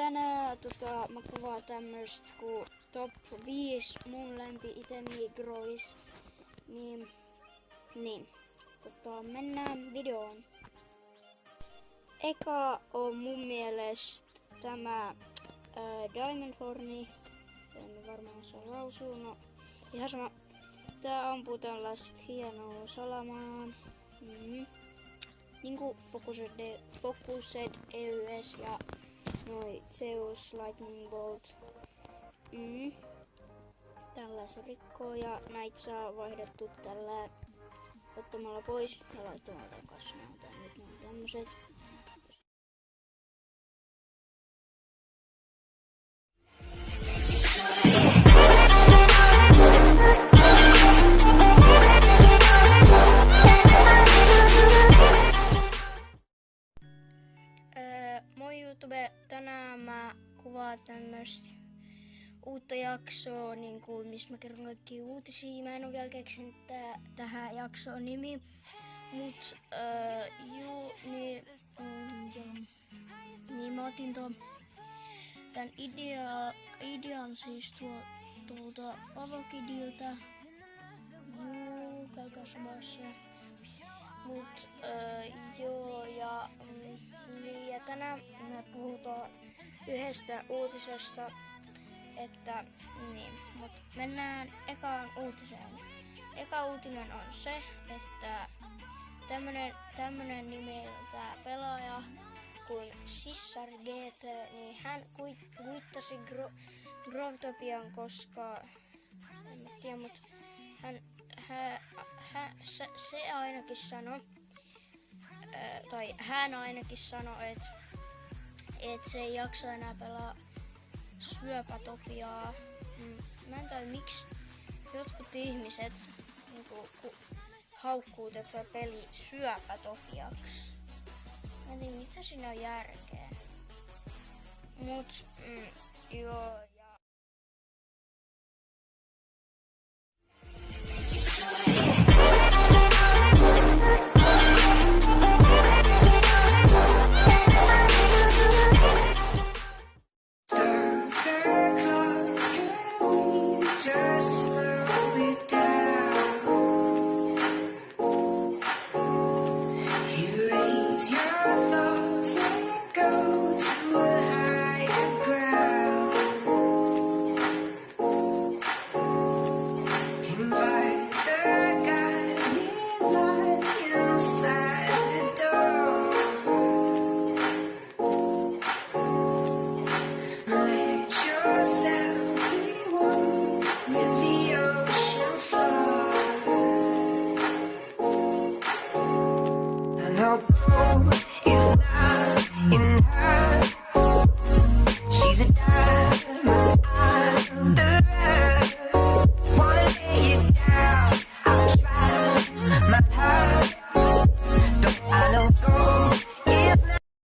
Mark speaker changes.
Speaker 1: tänään mä kuvaan tämmöstä ku top 5 mun lempi-itemi Grovis. Mennään videoon. Eka on mun mielestä tämä Diamond Horni. En varmaan saa lausua. No, ihan sama. Tää ampuu tällaista hienoa salamaa. Niinku Focused EUS ja noi Zeus Lightning Bolt. Tällä se rikkoo ja näitä saa vaihdettu tällä ottamalla pois ja laittamalla takaisin. Nyt ne on tämmöset. Moi YouTube, tänään mä kuvaan tämmöstä uutta jaksoa, missä mä kerron kaikkia uutisia. Mä en oo vielä keksinyt tähän jaksoon nimi, mut mä otin tän idean siis tuolta Favokidilta. Käykää sumassa. Mut ja tänään me puhutaan yhdestä uutisesta, mut mennään ekaan uutiseen. Eka uutinen on se, että tämmönen nimeltä pelaaja kuin Sissar GT, niin hän kuittasi Growtopian, koska en mä tiedä, mut se ainakin sanoi, tai hän ainakin sanoi, että se ei jaksa enää pelaa Syöpätopiaa. Mä en tiedä miksi jotkut ihmiset haukkuu tätä peli Syöpätopiaksi. Mä en tiedä mitä siinä on järkeä. Mut joo.
Speaker 2: No, it's not enough.